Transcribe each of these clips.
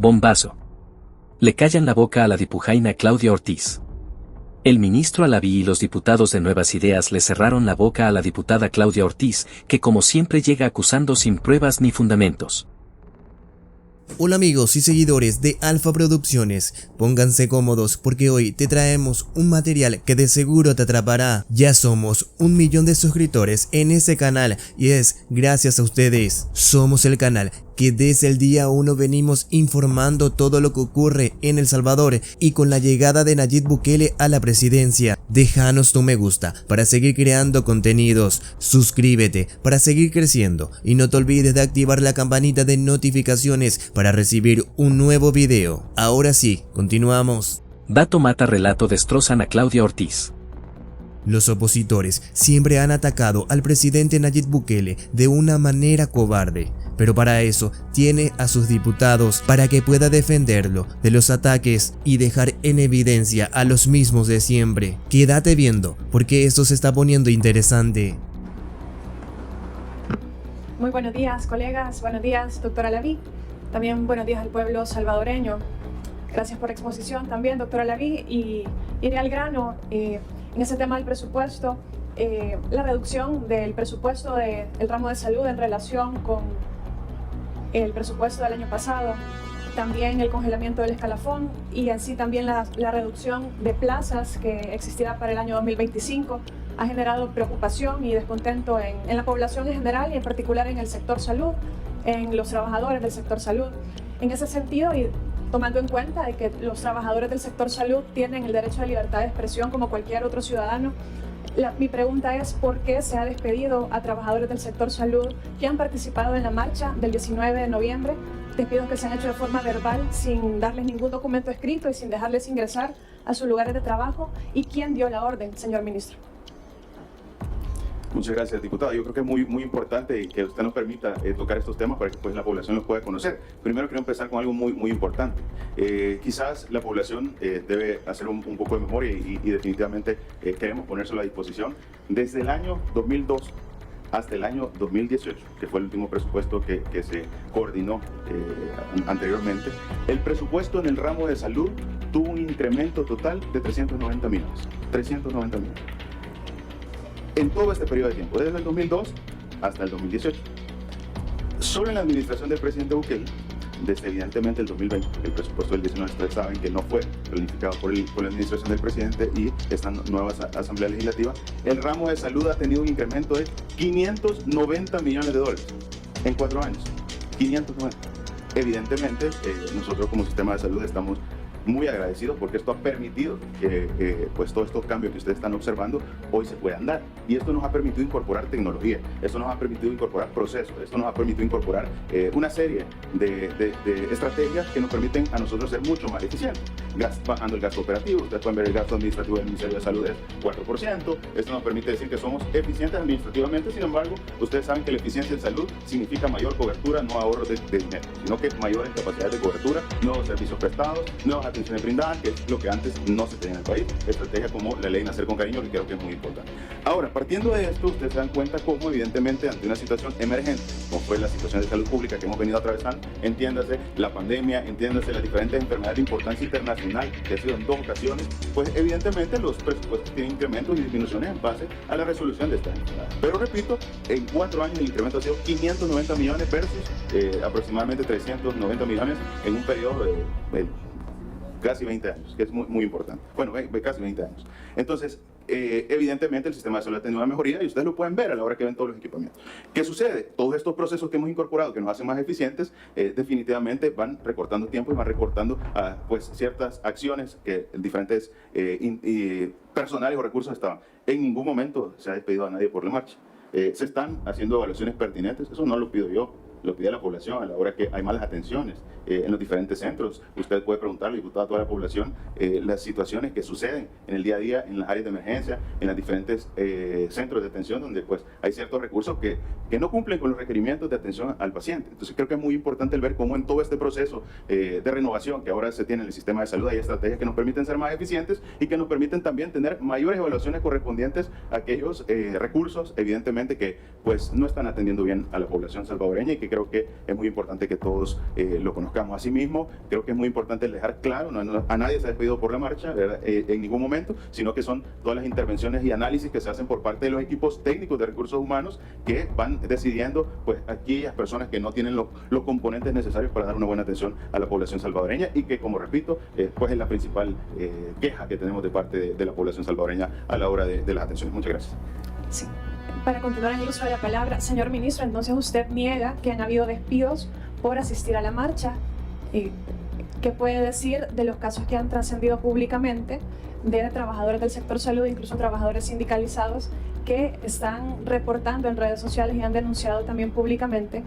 Bombazo. Le callan la boca a la dipujaina Claudia Ortiz. El ministro Alaví y los diputados de Nuevas Ideas le cerraron la boca a la diputada Claudia Ortiz, que como siempre llega acusando sin pruebas ni fundamentos. Hola amigos y seguidores de Alfa Producciones, pónganse cómodos porque hoy te traemos un material que de seguro te atrapará. Ya somos 1 millón de suscriptores en este canal y es gracias a ustedes. Somos el canal que desde el día 1 venimos informando todo lo que ocurre en El Salvador y con la llegada de Nayib Bukele a la presidencia. Déjanos tu me gusta para seguir creando contenidos, suscríbete para seguir creciendo y no te olvides de activar la campanita de notificaciones para recibir un nuevo video. Ahora sí, continuamos. Dato mata relato destrozan a Claudia Ortiz. Los opositores siempre han atacado al presidente Nayib Bukele de una manera cobarde, pero para eso tiene a sus diputados para que pueda defenderlo de los ataques y dejar en evidencia a los mismos de siempre. Quédate viendo, porque esto se está poniendo interesante. Muy buenos días, colegas. Buenos días, doctora Alaví. También buenos días al pueblo salvadoreño. Gracias por la exposición también, doctora Alaví. Y iré al grano. En ese tema del presupuesto, la reducción del presupuesto del ramo de salud en relación con el presupuesto del año pasado, también el congelamiento del escalafón y así también la reducción de plazas que existirá para el año 2025 ha generado preocupación y descontento en la población en general y en particular en el sector salud, en los trabajadores del sector salud. En ese sentido, y tomando en cuenta de que los trabajadores del sector salud tienen el derecho a libertad de expresión como cualquier otro ciudadano, mi pregunta es ¿por qué se ha despedido a trabajadores del sector salud que han participado en la marcha del 19 de noviembre? Despidos que se han hecho de forma verbal sin darles ningún documento escrito y sin dejarles ingresar a sus lugares de trabajo. ¿Y quién dio la orden, señor ministro? Muchas gracias, diputada. Yo creo que es muy importante que usted nos permita tocar estos temas para que pues, la población los pueda conocer. Primero quiero empezar con algo muy importante. Quizás la población debe hacer un poco de memoria y definitivamente queremos ponérselo a disposición. Desde el año 2002 hasta el año 2018, que fue el último presupuesto que se coordinó anteriormente, el presupuesto en el ramo de salud tuvo un incremento total de 390 millones. 390 millones. En todo este periodo de tiempo, desde el 2002 hasta el 2018. Solo en la administración del presidente Bukele, desde evidentemente el 2020, el presupuesto del 19, ustedes saben que no fue planificado por la administración del presidente y esta nueva asamblea legislativa, el ramo de salud ha tenido un incremento de 590 millones de dólares en 4 años. 590. Evidentemente, nosotros como sistema de salud estamos muy agradecidos porque esto ha permitido que pues todos estos cambios que ustedes están observando hoy se puedan dar, y esto nos ha permitido incorporar tecnología, esto nos ha permitido incorporar procesos, esto nos ha permitido incorporar una serie de estrategias que nos permiten a nosotros ser mucho más eficientes, bajando el gasto operativo. Ustedes pueden ver el gasto administrativo del Ministerio de Salud es 4%, esto nos permite decir que somos eficientes administrativamente. Sin embargo, ustedes saben que la eficiencia en salud significa mayor cobertura, no ahorros de dinero, sino que mayores capacidades de cobertura, nuevos servicios prestados, nuevas atenciones brindadas, que es lo que antes no se tenía en el país. Estrategias como la ley Nacer con Cariño, que creo que es muy importante. Ahora, partiendo de esto, ustedes se dan cuenta cómo evidentemente ante una situación emergente, como fue la situación de salud pública que hemos venido atravesando, entiéndase la pandemia, entiéndase las diferentes enfermedades de importancia internacional que ha sido en 2 ocasiones, pues evidentemente los presupuestos tienen incrementos y disminuciones en base a la resolución de estas enfermedades. Pero repito, en 4 años el incremento ha sido 590 millones versus aproximadamente 390 millones en un periodo de casi 20 años, que es muy importante. Bueno, casi 20 años. Entonces, evidentemente el sistema de salud ha tenido una mejoría y ustedes lo pueden ver a la hora que ven todos los equipamientos. ¿Qué sucede? Todos estos procesos que hemos incorporado, que nos hacen más eficientes, definitivamente van recortando tiempo y van recortando pues, ciertas acciones que diferentes personales o recursos estaban. En ningún momento se ha despedido a nadie por la marcha. Se están haciendo evaluaciones pertinentes, eso no lo pido yo, lo pide la población a la hora que hay malas atenciones en los diferentes centros. Usted puede preguntarle, diputado, a toda la población las situaciones que suceden en el día a día en las áreas de emergencia, en los diferentes centros de atención donde pues hay ciertos recursos que no cumplen con los requerimientos de atención al paciente. Entonces creo que es muy importante el ver cómo en todo este proceso de renovación que ahora se tiene en el sistema de salud hay estrategias que nos permiten ser más eficientes y que nos permiten también tener mayores evaluaciones correspondientes a aquellos recursos evidentemente que pues no están atendiendo bien a la población salvadoreña y que creo que es muy importante que todos lo conozcamos. Asimismo, creo que es muy importante dejar claro, a nadie se ha despedido por la marcha, en ningún momento, sino que son todas las intervenciones y análisis que se hacen por parte de los equipos técnicos de recursos humanos que van decidiendo pues aquellas personas que no tienen los componentes necesarios para dar una buena atención a la población salvadoreña y que, como repito, pues es la principal queja que tenemos de parte de la población salvadoreña a la hora de las atenciones. Muchas gracias. Sí. Para continuar en el uso de la palabra, señor ministro, entonces usted niega que han habido despidos por asistir a la marcha. ¿Qué puede decir de los casos que han trascendido públicamente de trabajadores del sector salud, incluso trabajadores sindicalizados, que están reportando en redes sociales y han denunciado también públicamente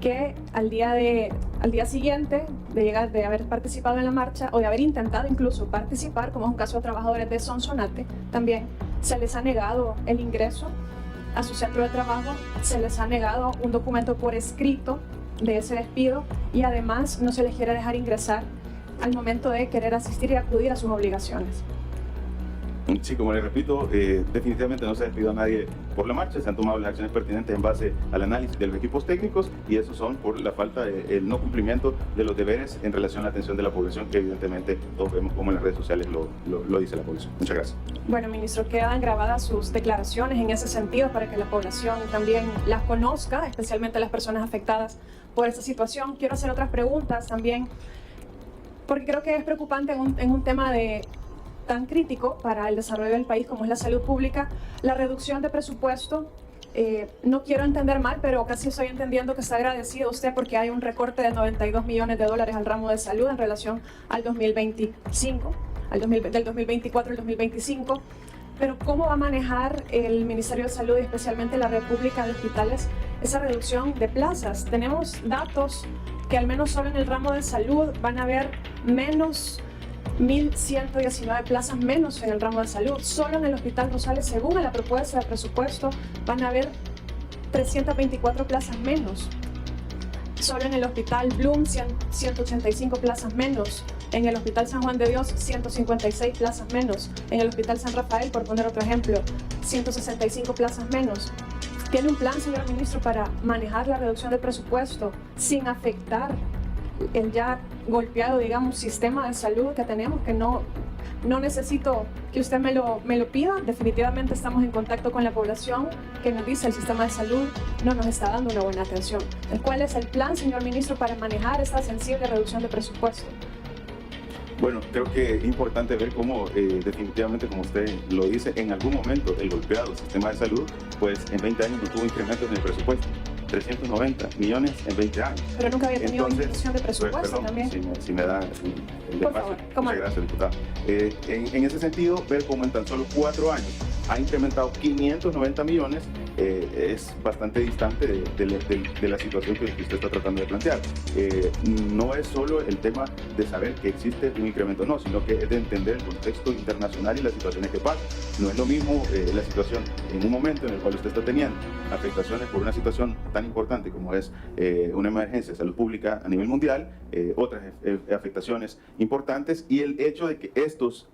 que al día siguiente de haber participado en la marcha o de haber intentado incluso participar, como es un caso de trabajadores de Sonsonate, también se les ha negado el ingreso a su centro de trabajo, se les ha negado un documento por escrito de ese despido y además no se les quiere dejar ingresar al momento de querer asistir y acudir a sus obligaciones? Sí, como les repito, definitivamente no se despidió a nadie por la marcha, se han tomado las acciones pertinentes en base al análisis de los equipos técnicos y esos son por la falta el no cumplimiento de los deberes en relación a la atención de la población, que evidentemente todos vemos como en las redes sociales lo dice la población. Muchas gracias. Bueno, ministro, quedan grabadas sus declaraciones en ese sentido para que la población también las conozca, especialmente las personas afectadas por esta situación. Quiero hacer otras preguntas también, porque creo que es preocupante en un tema tan crítico para el desarrollo del país como es la salud pública, la reducción de presupuesto. No quiero entender mal, pero casi estoy entendiendo que está agradecido usted porque hay un recorte de $92 millones al ramo de salud en relación al 2025, del 2024 al 2025. Pero ¿cómo va a manejar el Ministerio de Salud y especialmente la República de Hospitales esa reducción de plazas? Tenemos datos que al menos solo en el ramo de salud van a haber menos 1.119 plazas menos en el ramo de salud. Solo en el Hospital Rosales, según la propuesta de presupuesto, van a haber 324 plazas menos. Solo en el Hospital Bloom, 185 plazas menos. En el Hospital San Juan de Dios, 156 plazas menos. En el Hospital San Rafael, por poner otro ejemplo, 165 plazas menos. ¿Tiene un plan, señor ministro, para manejar la reducción del presupuesto sin afectar el ya golpeado, digamos, sistema de salud que tenemos, que no necesito que usted me lo pida? Definitivamente estamos en contacto con la población que nos dice el sistema de salud no nos está dando una buena atención. ¿Cuál es el plan, señor ministro, para manejar esta sensible reducción de presupuesto? Bueno, creo que es importante ver cómo definitivamente, como usted lo dice, en algún momento el golpeado sistema de salud, pues en 20 años no tuvo incrementos en el presupuesto. 390 millones en 20 años. Pero nunca había tenido disminución de presupuesto, pues, perdón, también. Si me da el por favor, Muchas gracias, diputada. En ese sentido, ver cómo en tan solo 4 años ha incrementado 590 millones es bastante distante de la situación que usted está tratando de plantear. No es solo el tema de saber que existe un incremento, no, sino que es de entender el contexto internacional y las situaciones que pasan. No es lo mismo la situación en un momento en el cual usted está teniendo afectaciones por una situación tan importante como es una emergencia de salud pública a nivel mundial, otras afectaciones importantes, y el hecho de que estos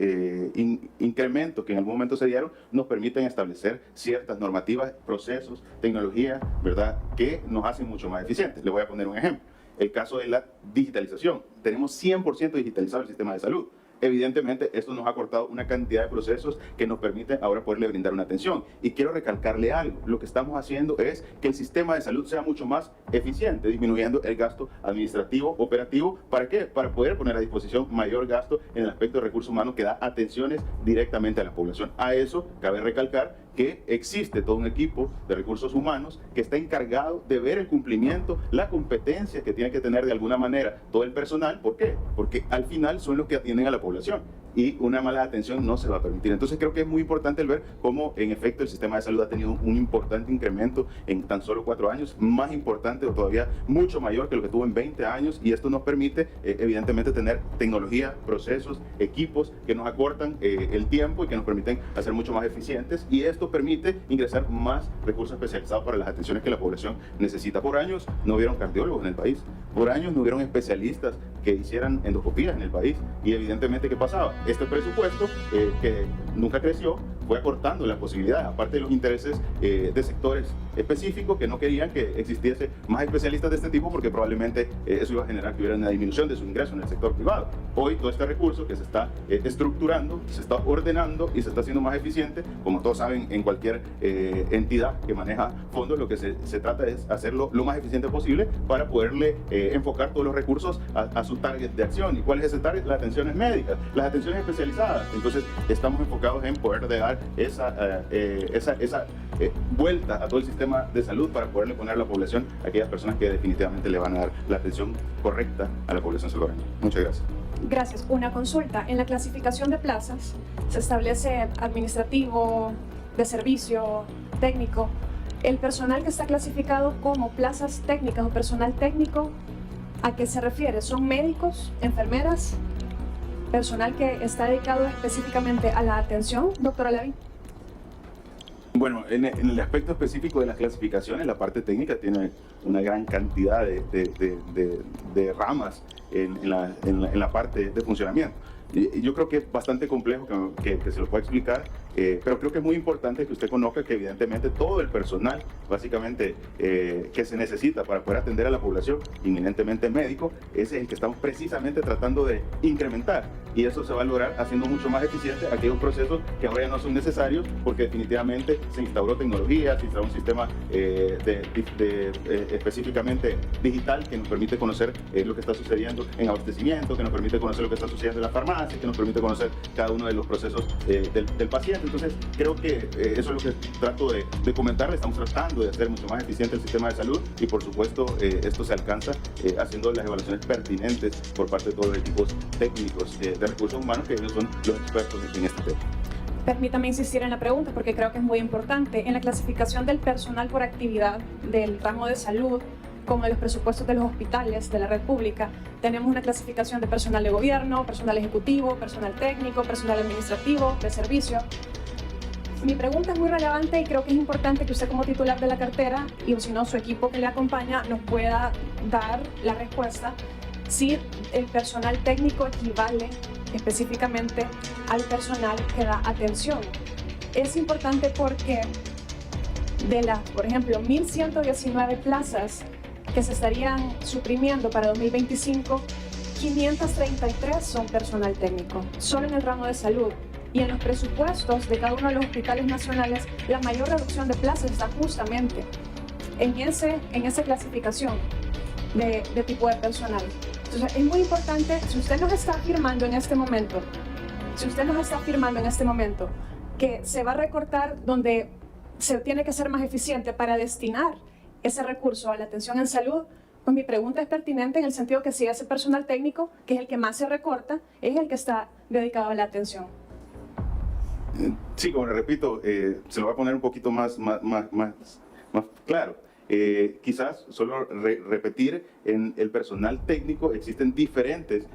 incrementos que en algún momento se dieron nos permiten establecer ciertas normativas, procesos, tecnología, ¿verdad?, que nos hacen mucho más eficientes. Le voy a poner un ejemplo. El caso de la digitalización. Tenemos 100% digitalizado el sistema de salud. Evidentemente, esto nos ha cortado una cantidad de procesos que nos permiten ahora poderle brindar una atención. Y quiero recalcarle algo. Lo que estamos haciendo es que el sistema de salud sea mucho más eficiente, disminuyendo el gasto administrativo, operativo. ¿Para qué? Para poder poner a disposición mayor gasto en el aspecto de recursos humanos que da atenciones directamente a la población. A eso cabe recalcar que existe todo un equipo de recursos humanos que está encargado de ver el cumplimiento, la competencia que tiene que tener de alguna manera todo el personal. ¿Por qué? Porque al final son los que atienden a la población y una mala atención no se va a permitir. Entonces creo que es muy importante el ver cómo en efecto el sistema de salud ha tenido un importante incremento en tan solo 4 años, más importante o todavía mucho mayor que lo que tuvo en 20 años, y esto nos permite evidentemente tener tecnología, procesos, equipos que nos acortan el tiempo y que nos permiten hacer mucho más eficientes, y esto permite ingresar más recursos especializados para las atenciones que la población necesita. Por años no hubieron cardiólogos en el país, por años no hubieron especialistas que hicieran endoscopías en el país, y evidentemente ¿qué pasaba? Este presupuesto que nunca creció fue acortando las posibilidades, aparte de los intereses de sectores específicos que no querían que existiese más especialistas de este tipo, porque probablemente eso iba a generar que hubiera una disminución de su ingreso en el sector privado. Hoy todo este recurso que se está estructurando, se está ordenando y se está haciendo más eficiente. Como todos saben, en cualquier entidad que maneja fondos, lo que se trata es hacerlo lo más eficiente posible para poderle enfocar todos los recursos a su target de acción. ¿Y cuál es ese target? Las atenciones médicas, las atenciones especializadas. Entonces estamos enfocados en poder dar esa vuelta a todo el sistema de salud para poderle poner a la población a aquellas personas que definitivamente le van a dar la atención correcta a la población salvadoreña. Muchas gracias. Gracias. Una consulta. En la clasificación de plazas se establece administrativo, de servicio, técnico. El personal que está clasificado como plazas técnicas o personal técnico, ¿a qué se refiere? ¿Son médicos, enfermeras, personal que está dedicado específicamente a la atención, doctora Lavín? Bueno, en el aspecto específico de las clasificaciones, la parte técnica tiene una gran cantidad de ramas en la parte de funcionamiento. Yo creo que es bastante complejo que se lo pueda explicar, pero creo que es muy importante que usted conozca que evidentemente todo el personal, básicamente, que se necesita para poder atender a la población, inminentemente médico, es el que estamos precisamente tratando de incrementar. Y eso se va a lograr haciendo mucho más eficiente aquellos procesos que ahora ya no son necesarios, porque definitivamente se instauró tecnología, se instauró un sistema específicamente digital que nos permite conocer lo que está sucediendo en abastecimiento, que nos permite conocer lo que está sucediendo en la farmacia, que nos permite conocer cada uno de los procesos del paciente. Entonces creo que eso es lo que trato de comentarle. Estamos tratando de hacer mucho más eficiente el sistema de salud y por supuesto esto se alcanza haciendo las evaluaciones pertinentes por parte de todos los equipos técnicos de recursos humanos, que ellos son los expertos en este tema. Permítame insistir en la pregunta porque creo que es muy importante. En la clasificación del personal por actividad del ramo de salud, como en los presupuestos de los hospitales de la red pública, tenemos una clasificación de personal de gobierno, personal ejecutivo, personal técnico, personal administrativo, de servicio. Mi pregunta es muy relevante y creo que es importante que usted como titular de la cartera y o si no su equipo que le acompaña nos pueda dar la respuesta si el personal técnico equivale específicamente al personal que da atención. Es importante porque de las, por ejemplo, 1.119 plazas que se estarían suprimiendo para 2025, 533 son personal técnico, solo en el ramo de salud. Y en los presupuestos de cada uno de los hospitales nacionales, la mayor reducción de plazas está justamente en esa clasificación de tipo de personal. Entonces, es muy importante, si usted nos está afirmando en este momento, que se va a recortar donde se tiene que ser más eficiente para destinar ese recurso a la atención en salud, pues mi pregunta es pertinente en el sentido que si ese personal técnico, que es el que más se recorta, es el que está dedicado a la atención. Sí, como le repito, se lo voy a poner un poquito más claro. Quizás solo repetir, en el personal técnico existen diferentes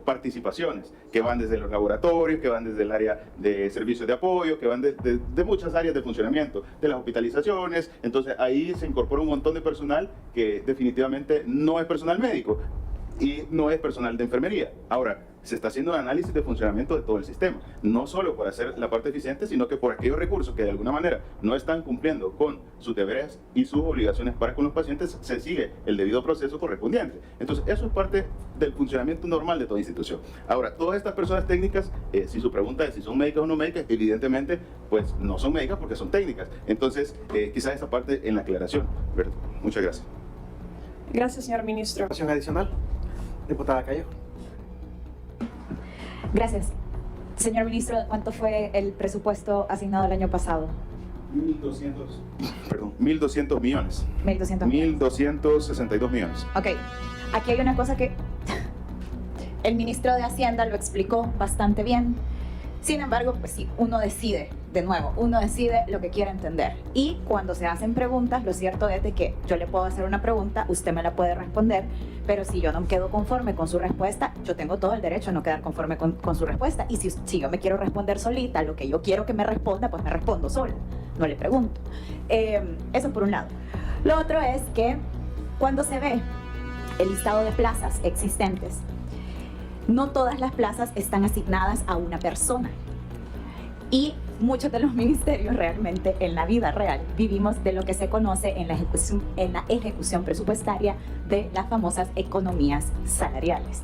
participaciones que van desde los laboratorios, que van desde el área de servicios de apoyo, que van de muchas áreas de funcionamiento, de las hospitalizaciones. Entonces ahí se incorpora un montón de personal que definitivamente no es personal médico y no es personal de enfermería. Ahora, se está haciendo un análisis de funcionamiento de todo el sistema, no solo por hacer la parte eficiente, sino que por aquellos recursos que de alguna manera no están cumpliendo con sus deberes y sus obligaciones para con los pacientes, se sigue el debido proceso correspondiente. Entonces, eso es parte del funcionamiento normal de toda institución. Ahora, todas estas personas técnicas, si su pregunta es si son médicas o no médicas, evidentemente, pues no son médicas porque son técnicas. Entonces, quizás esa parte en la aclaración, ¿verdad? Muchas gracias. Gracias, señor ministro. Adicional, diputada Callejo. Gracias. Señor ministro, ¿cuánto fue el presupuesto asignado el año pasado? 1.200 millones. 1.262 millones. Ok, aquí hay una cosa que el ministro de Hacienda lo explicó bastante bien. Sin embargo, pues sí, uno decide lo que quiere entender. Y cuando se hacen preguntas, lo cierto es de que yo le puedo hacer una pregunta, usted me la puede responder, pero si yo no quedo conforme con su respuesta, yo tengo todo el derecho a no quedar conforme con su respuesta. Y si yo me quiero responder solita lo que yo quiero que me responda, pues me respondo sola, no le pregunto. Eso por un lado. Lo otro es que cuando se ve el listado de plazas existentes, no todas las plazas están asignadas a una persona. Y muchos de los ministerios realmente en la vida real vivimos de lo que se conoce en la ejecución presupuestaria de las famosas economías salariales.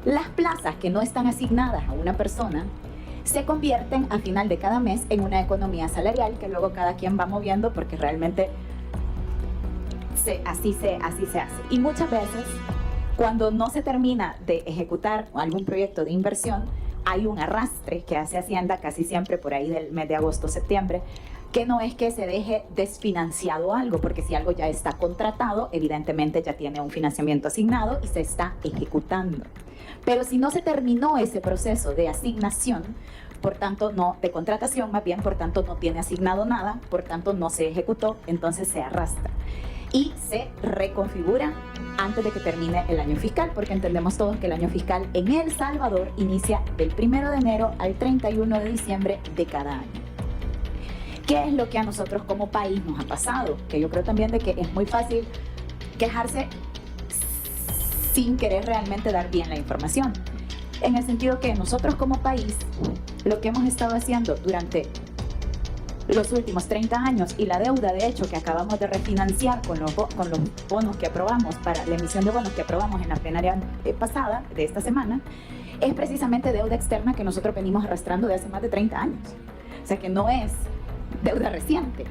Las plazas que no están asignadas a una persona se convierten a final de cada mes en una economía salarial que luego cada quien va moviendo porque realmente así se hace. Y muchas veces, cuando no se termina de ejecutar algún proyecto de inversión, hay un arrastre que hace Hacienda casi siempre por ahí del mes de agosto, septiembre, que no es que se deje desfinanciado algo, porque si algo ya está contratado, evidentemente ya tiene un financiamiento asignado y se está ejecutando. Pero si no se terminó ese proceso de asignación, por tanto no, de contratación más bien, por tanto no tiene asignado nada, por tanto no se ejecutó, entonces se arrastra y se reconfigura antes de que termine el año fiscal, porque entendemos todos que el año fiscal en El Salvador inicia del 1 de enero al 31 de diciembre de cada año. ¿Qué es lo que a nosotros como país nos ha pasado? Que yo creo también de que es muy fácil quejarse sin querer realmente dar bien la información. En el sentido que nosotros como país, lo que hemos estado haciendo durante los últimos 30 años y la deuda de hecho que acabamos de refinanciar con los bonos que aprobamos para la emisión de bonos que aprobamos en la plenaria pasada de esta semana, es precisamente deuda externa que nosotros venimos arrastrando de hace más de 30 años. O sea que no es deuda reciente.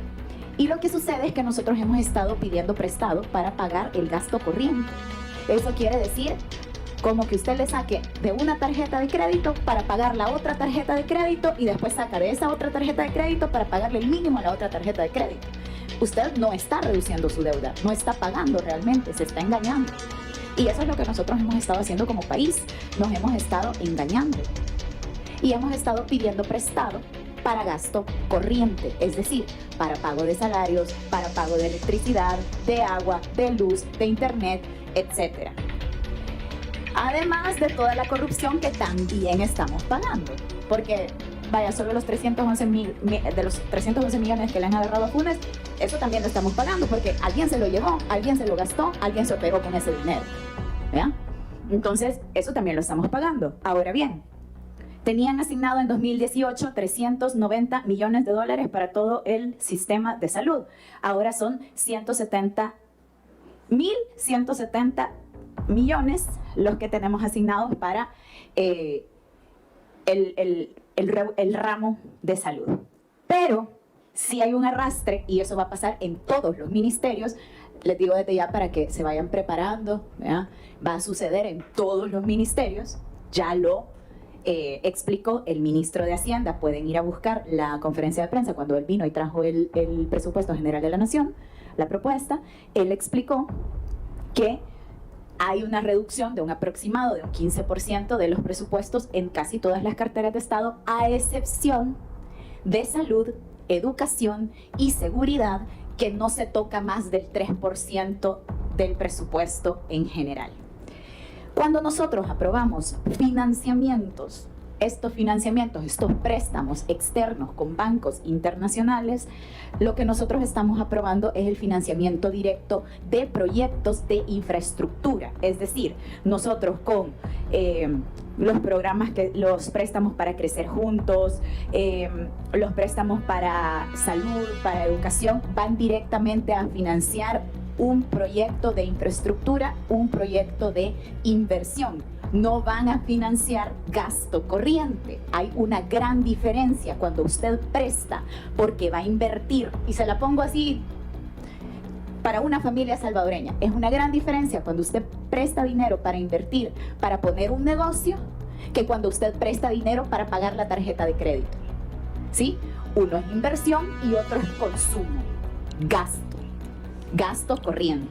Y lo que sucede es que nosotros hemos estado pidiendo prestado para pagar el gasto corriente. Eso quiere decir como que usted le saque de una tarjeta de crédito para pagar la otra tarjeta de crédito y después saca de esa otra tarjeta de crédito para pagarle el mínimo a la otra tarjeta de crédito. Usted no está reduciendo su deuda, no está pagando realmente, se está engañando. Y eso es lo que nosotros hemos estado haciendo como país, nos hemos estado engañando. Y hemos estado pidiendo prestado para gasto corriente, es decir, para pago de salarios, para pago de electricidad, de agua, de luz, de internet, etc. Además de toda la corrupción que también estamos pagando, porque vaya, solo los 311 millones que le han agarrado a Funes, eso también lo estamos pagando, porque alguien se lo llevó, alguien se lo gastó, alguien se operó con ese dinero, ¿ya? Entonces, eso también lo estamos pagando. Ahora bien, tenían asignado en 2018 $390 millones para todo el sistema de salud. Ahora son 170 millones los que tenemos asignados para el ramo de salud. Pero si hay un arrastre, y eso va a pasar en todos los ministerios, les digo desde ya para que se vayan preparando, ¿verdad? Va a suceder en todos los ministerios, ya lo explicó el ministro de Hacienda. Pueden ir a buscar la conferencia de prensa cuando él vino y trajo el presupuesto general de la Nación, la propuesta. Él explicó que hay una reducción de un aproximado de un 15% de los presupuestos en casi todas las carteras de Estado, a excepción de salud, educación y seguridad, que no se toca más del 3% del presupuesto en general. Cuando nosotros aprobamos financiamientos, estos préstamos externos con bancos internacionales, lo que nosotros estamos aprobando es el financiamiento directo de proyectos de infraestructura. Es decir, nosotros con los préstamos para crecer juntos, los préstamos para salud, para educación, van directamente a financiar un proyecto de infraestructura, un proyecto de inversión. No van a financiar gasto corriente. Hay una gran diferencia cuando usted presta porque va a invertir, y se la pongo así para una familia salvadoreña. Es una gran diferencia cuando usted presta dinero para invertir, para poner un negocio, que cuando usted presta dinero para pagar la tarjeta de crédito. ¿Sí? Uno es inversión y otro es consumo, gasto corriente.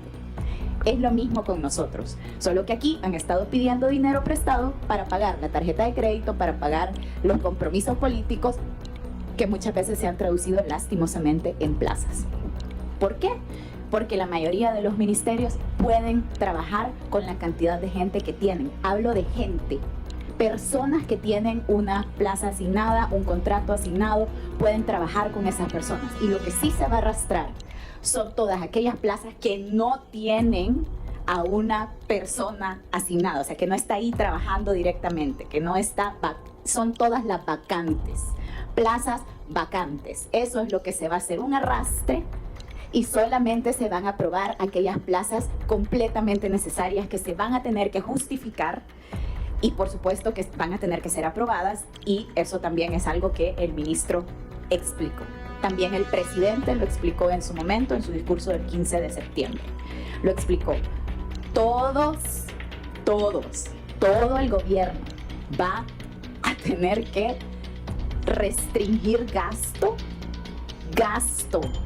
Es lo mismo con nosotros, solo que aquí han estado pidiendo dinero prestado para pagar la tarjeta de crédito, para pagar los compromisos políticos, que muchas veces se han traducido lastimosamente en plazas. ¿Por qué? Porque la mayoría de los ministerios pueden trabajar con la cantidad de gente que tienen. Hablo de gente, personas que tienen una plaza asignada, un contrato asignado, pueden trabajar con esas personas. Y lo que sí se va a arrastrar son todas aquellas plazas que no tienen a una persona asignada, o sea, que no está ahí trabajando directamente, que no está, son todas las vacantes. plazas vacantes. Eso es lo que se va a hacer, un arrastre, y solamente se van a aprobar aquellas plazas completamente necesarias que se van a tener que justificar y por supuesto que van a tener que ser aprobadas, y eso también es algo que el ministro explicó. También el presidente lo explicó en su momento, en su discurso del 15 de septiembre. Lo explicó. Todo el gobierno va a tener que restringir gasto,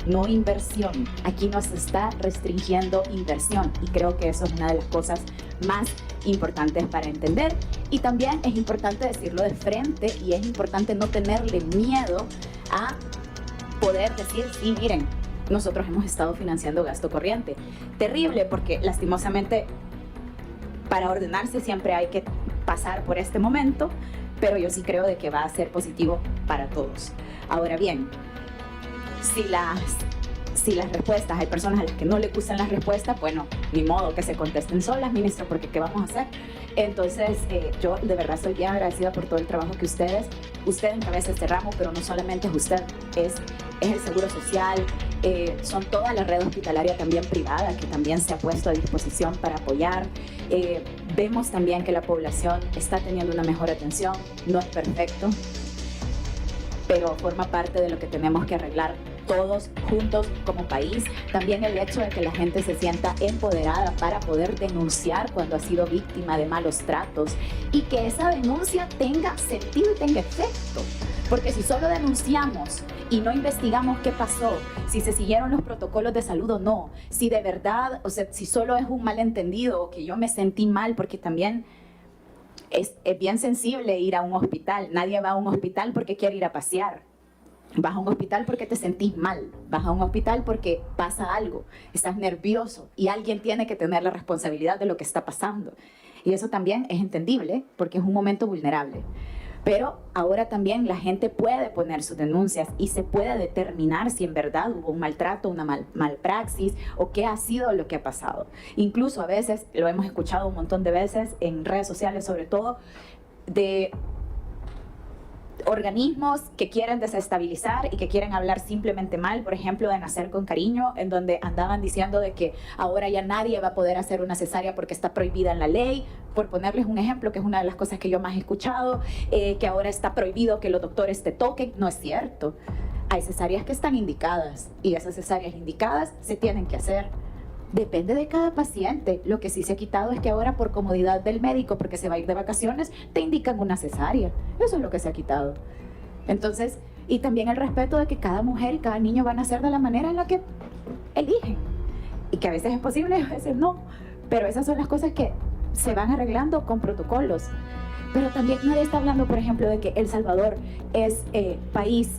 no inversión. Aquí no se está restringiendo inversión, y creo que eso es una de las cosas más importantes para entender. Y también es importante decirlo de frente, y es importante no tenerle miedo a poder decir, sí, miren, nosotros hemos estado financiando gasto corriente. Terrible, porque lastimosamente para ordenarse siempre hay que pasar por este momento, pero yo sí creo de que va a ser positivo para todos. Ahora bien, si las respuestas, hay personas a las que no le gustan las respuestas, bueno, ni modo que se contesten solas, ministro, porque ¿qué vamos a hacer? Entonces, yo de verdad estoy bien agradecida por todo el trabajo que usted encabeza este ramo, pero no solamente es usted, es el Seguro Social, son toda la red hospitalaria también privada que también se ha puesto a disposición para apoyar. Vemos también que la población está teniendo una mejor atención, no es perfecto, pero forma parte de lo que tenemos que arreglar todos juntos como país. También el hecho de que la gente se sienta empoderada para poder denunciar cuando ha sido víctima de malos tratos, y que esa denuncia tenga sentido y tenga efecto. Porque si solo denunciamos y no investigamos qué pasó, si se siguieron los protocolos de salud o no, si de verdad, o sea, si solo es un malentendido o que yo me sentí mal, porque también es bien sensible ir a un hospital. Nadie va a un hospital porque quiere ir a pasear. Vas a un hospital porque te sentís mal, vas a un hospital porque pasa algo, estás nervioso y alguien tiene que tener la responsabilidad de lo que está pasando. Y eso también es entendible porque es un momento vulnerable. Pero ahora también la gente puede poner sus denuncias y se puede determinar si en verdad hubo un maltrato, una malpraxis o qué ha sido lo que ha pasado. Incluso a veces, lo hemos escuchado un montón de veces en redes sociales sobre todo, de organismos que quieren desestabilizar y que quieren hablar simplemente mal, por ejemplo de Nacer con Cariño, en donde andaban diciendo de que ahora ya nadie va a poder hacer una cesárea porque está prohibida en la ley, por ponerles un ejemplo, que es una de las cosas que yo más he escuchado, que ahora está prohibido que los doctores te toquen. No es cierto. Hay cesáreas que están indicadas y esas cesáreas indicadas se tienen que hacer. Depende de cada paciente. Lo que sí se ha quitado es que ahora, por comodidad del médico, porque se va a ir de vacaciones, te indican una cesárea. Eso es lo que se ha quitado. Entonces, y también el respeto de que cada mujer y cada niño van a nacer de la manera en la que eligen. Y que a veces es posible y a veces no. Pero esas son las cosas que se van arreglando con protocolos. Pero también nadie está hablando, por ejemplo, de que El Salvador es país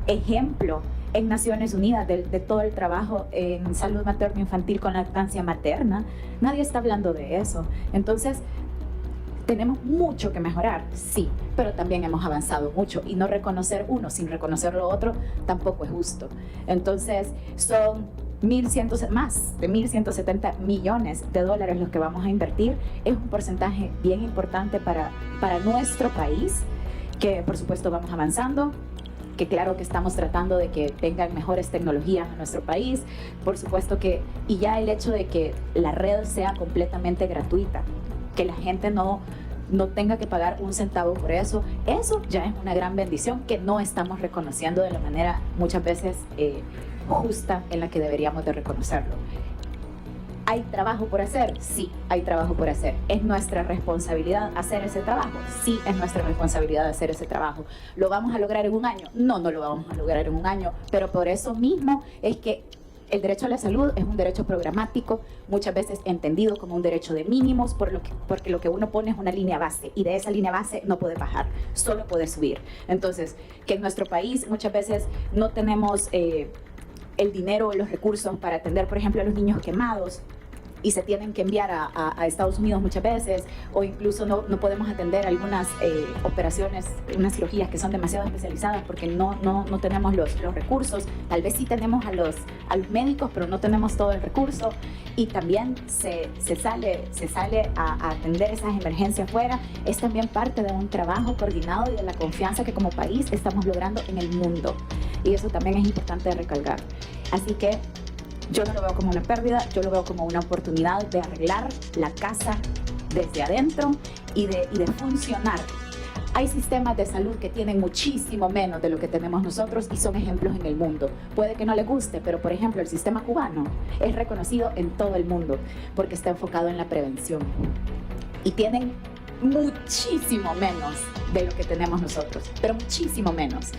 ejemplo en Naciones Unidas de todo el trabajo en salud materno-infantil con lactancia materna. Nadie está hablando de eso. Entonces, tenemos mucho que mejorar, sí, pero también hemos avanzado mucho, y no reconocer uno sin reconocer lo otro tampoco es justo. Entonces, son más de 1.170 millones de dólares los que vamos a invertir. Es un porcentaje bien importante para nuestro país, que por supuesto vamos avanzando, que claro que estamos tratando de que tengan mejores tecnologías en nuestro país, por supuesto que, y ya el hecho de que la red sea completamente gratuita, que la gente no tenga que pagar un centavo por eso ya es una gran bendición que no estamos reconociendo de la manera muchas veces justa en la que deberíamos de reconocerlo. ¿Hay trabajo por hacer? Sí, hay trabajo por hacer. ¿Es nuestra responsabilidad hacer ese trabajo? Sí, es nuestra responsabilidad hacer ese trabajo. ¿Lo vamos a lograr en un año? No lo vamos a lograr en un año, pero por eso mismo es que el derecho a la salud es un derecho programático, muchas veces entendido como un derecho de mínimos, porque lo que uno pone es una línea base, y de esa línea base no puede bajar, solo puede subir. Entonces, que en nuestro país muchas veces no tenemos el dinero o los recursos para atender, por ejemplo, a los niños quemados, y se tienen que enviar a Estados Unidos muchas veces, o incluso no podemos atender algunas operaciones, unas cirugías que son demasiado especializadas porque no tenemos los recursos. Tal vez sí tenemos a los médicos, pero no tenemos todo el recurso, y también se sale a atender esas emergencias fuera. Es también parte de un trabajo coordinado y de la confianza que como país estamos logrando en el mundo, y eso también es importante de recalcar. Así que yo no lo veo como una pérdida, yo lo veo como una oportunidad de arreglar la casa desde adentro y de funcionar. Hay sistemas de salud que tienen muchísimo menos de lo que tenemos nosotros y son ejemplos en el mundo. Puede que no les guste, pero por ejemplo el sistema cubano es reconocido en todo el mundo porque está enfocado en la prevención. Y tienen muchísimo menos de lo que tenemos nosotros, pero muchísimo menos.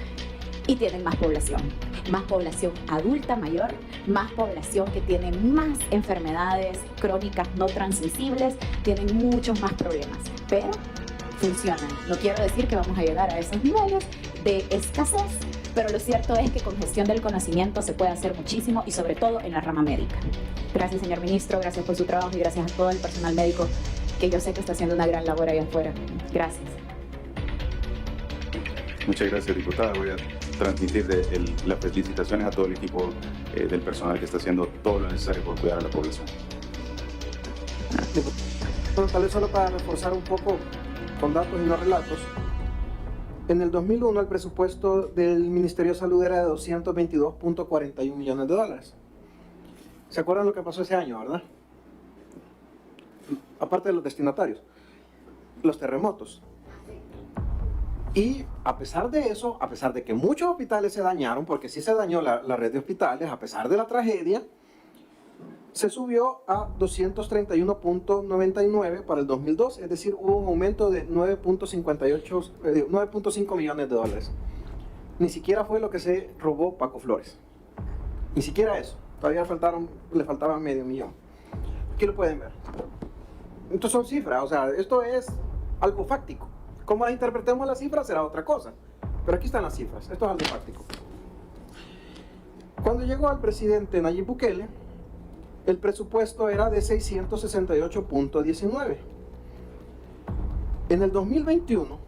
Y tienen más población adulta mayor, más población que tiene más enfermedades crónicas no transmisibles, tienen muchos más problemas, pero funcionan. No quiero decir que vamos a llegar a esos niveles de escasez, pero lo cierto es que con gestión del conocimiento se puede hacer muchísimo, y sobre todo en la rama médica. Gracias, señor ministro, gracias por su trabajo y gracias a todo el personal médico que yo sé que está haciendo una gran labor ahí afuera. Gracias. Muchas gracias, diputada. Voy a transmitir las felicitaciones a todo el equipo del personal que está haciendo todo lo necesario por cuidar a la población. Bueno, tal vez solo para reforzar un poco con datos y no relatos. En el 2001 el presupuesto del Ministerio de Salud era de 222.41 millones de dólares. ¿Se acuerdan lo que pasó ese año, verdad? Aparte de los destinatarios, los terremotos. Y a pesar de eso, a pesar de que muchos hospitales se dañaron, porque sí se dañó la red de hospitales, a pesar de la tragedia, se subió a 231.99 para el 2002, es decir, hubo un aumento de 9.5 millones de dólares. Ni siquiera fue lo que se robó Paco Flores. Ni siquiera eso. Todavía le faltaba medio millón. Aquí lo pueden ver. Entonces son cifras, o sea, esto es algo fáctico. Cómo las interpretemos las cifras será otra cosa. Pero aquí están las cifras, esto es algo fáctico. Cuando llegó al presidente Nayib Bukele, el presupuesto era de 668.19. En el 2021,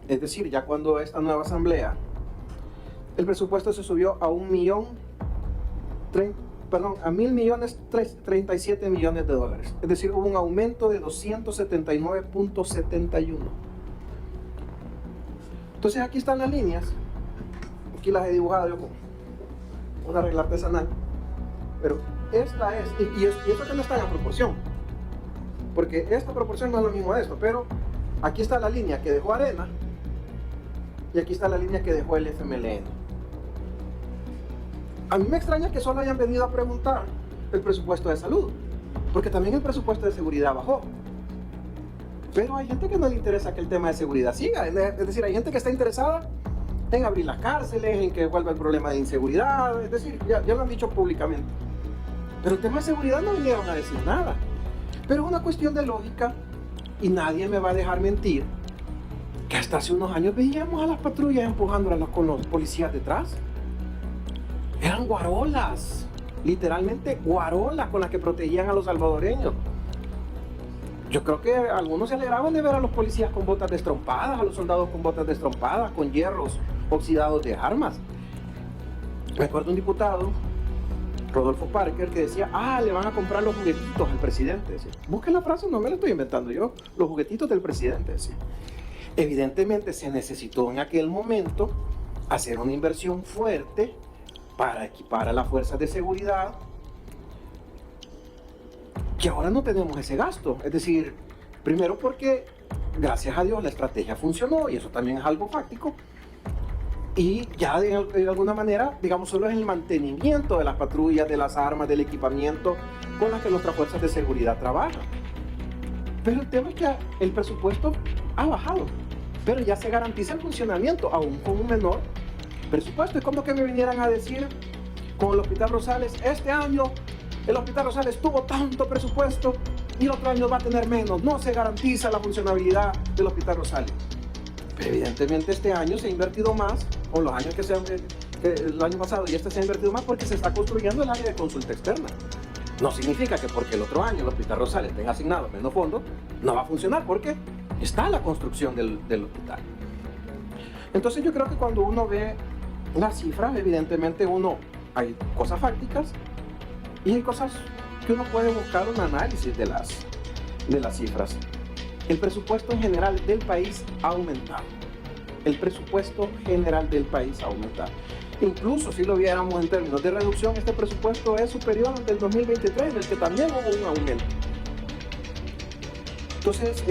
es decir, ya cuando esta nueva asamblea, el presupuesto se subió a 1.037 millones de dólares. Es decir, hubo un aumento de 279.71. Entonces aquí están las líneas, aquí las he dibujado yo con una regla artesanal, pero esta es, y esto que no está en la proporción, porque esta proporción no es lo mismo de esto, pero aquí está la línea que dejó Arena y aquí está la línea que dejó el FMLN. A mí me extraña que solo hayan venido a preguntar el presupuesto de salud, porque también el presupuesto de seguridad bajó. Pero hay gente que no le interesa que el tema de seguridad siga, es decir, hay gente que está interesada en abrir las cárceles, en que vuelva el problema de inseguridad, es decir, ya lo han dicho públicamente. Pero el tema de seguridad no vinieron a decir nada. Pero es una cuestión de lógica y nadie me va a dejar mentir que hasta hace unos años veíamos a las patrullas empujándolas con los policías detrás. Eran guarolas, literalmente guarolas con las que protegían a los salvadoreños. Yo creo que algunos se alegraban de ver a los policías con botas destrompadas, a los soldados con botas destrompadas, con hierros oxidados de armas. Me acuerdo un diputado, Rodolfo Parker, que decía, le van a comprar los juguetitos al presidente. Decía. Busquen la frase, no me la estoy inventando yo, los juguetitos del presidente. Decía. Evidentemente se necesitó en aquel momento hacer una inversión fuerte para equipar a las fuerzas de seguridad, que ahora no tenemos ese gasto. Es decir, primero porque, gracias a Dios, la estrategia funcionó, y eso también es algo fáctico, y ya de alguna manera, digamos, solo es el mantenimiento de las patrullas, de las armas, del equipamiento con las que nuestras fuerzas de seguridad trabajan. Pero el tema es que el presupuesto ha bajado, pero ya se garantiza el funcionamiento, aún con un menor presupuesto. Es como que me vinieran a decir con el Hospital Rosales, este año el Hospital Rosales tuvo tanto presupuesto y el otro año va a tener menos. No se garantiza la funcionabilidad del Hospital Rosales. Pero evidentemente este año se ha invertido más, o los años que el año pasado y este se ha invertido más porque se está construyendo el área de consulta externa. No significa que porque el otro año el Hospital Rosales tenga asignado menos fondos, no va a funcionar, porque está la construcción del hospital. Entonces yo creo que cuando uno ve las cifras, evidentemente hay cosas fácticas y hay cosas que uno puede buscar un análisis de las cifras. El presupuesto en general del país ha aumentado. El presupuesto general del país ha aumentado. Incluso si lo viéramos en términos de reducción, este presupuesto es superior al del 2023, en el que también hubo un aumento. Entonces,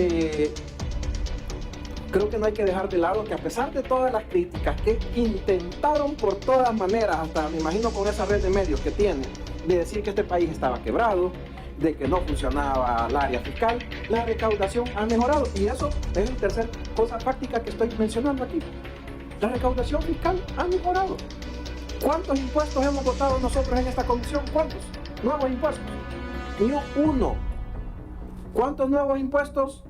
creo que no hay que dejar de lado que a pesar de todas las críticas que intentaron por todas maneras, hasta me imagino con esa red de medios que tiene, de decir que este país estaba quebrado, de que no funcionaba el área fiscal, la recaudación ha mejorado. Y eso es la tercera cosa fáctica que estoy mencionando aquí. La recaudación fiscal ha mejorado. ¿Cuántos impuestos hemos votado nosotros en esta comisión? ¿Cuántos nuevos impuestos? Ni uno. ¿Cuántos nuevos impuestos?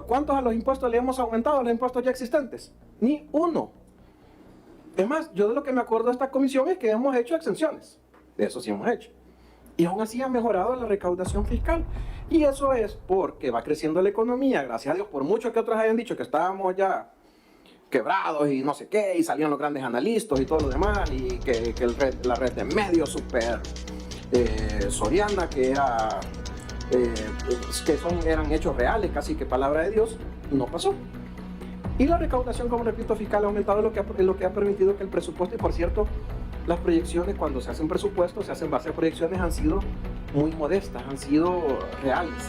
¿Cuántos a los impuestos le hemos aumentado a los impuestos ya existentes? Ni uno. Es más, yo de lo que me acuerdo de esta comisión es que hemos hecho exenciones. De eso sí hemos hecho. Y aún así ha mejorado la recaudación fiscal. Y eso es porque va creciendo la economía, gracias a Dios, por mucho que otros hayan dicho que estábamos ya quebrados y no sé qué, y salían los grandes analistas y todo lo demás, y que la red de medios super soriana, que era eran hechos reales, casi que palabra de Dios, no pasó. Y la recaudación, como repito, fiscal ha aumentado, lo que ha permitido que el presupuesto, y por cierto, las proyecciones, cuando se hacen presupuestos, se hacen base a proyecciones, han sido muy modestas, han sido reales.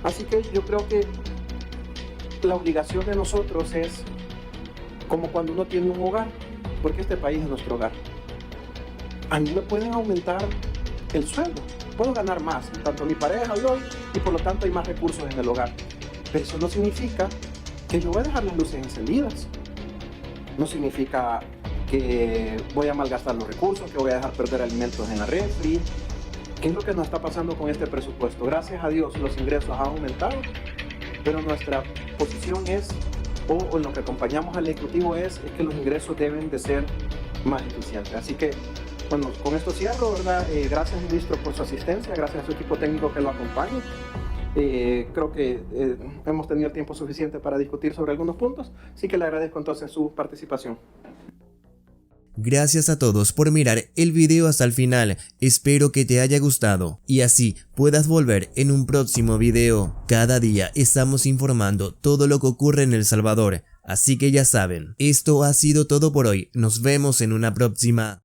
Así que yo creo que la obligación de nosotros es como cuando uno tiene un hogar, porque este país es nuestro hogar. A mí me pueden aumentar el sueldo, puedo ganar más, tanto mi pareja y hoy, y por lo tanto hay más recursos en el hogar. Pero eso no significa que yo voy a dejar las luces encendidas. No significa que voy a malgastar los recursos, que voy a dejar perder alimentos en la refri. ¿Qué es lo que nos está pasando con este presupuesto? Gracias a Dios los ingresos han aumentado, pero nuestra posición es, o en lo que acompañamos al Ejecutivo es que los ingresos deben de ser más eficientes. Así que, bueno, con esto cierro, ¿verdad? Gracias, ministro, por su asistencia, gracias a su equipo técnico que lo acompaña. Creo que hemos tenido el tiempo suficiente para discutir sobre algunos puntos, así que le agradezco entonces su participación. Gracias a todos por mirar el video hasta el final, espero que te haya gustado y así puedas volver en un próximo video. Cada día estamos informando todo lo que ocurre en El Salvador, así que ya saben, esto ha sido todo por hoy, nos vemos en una próxima.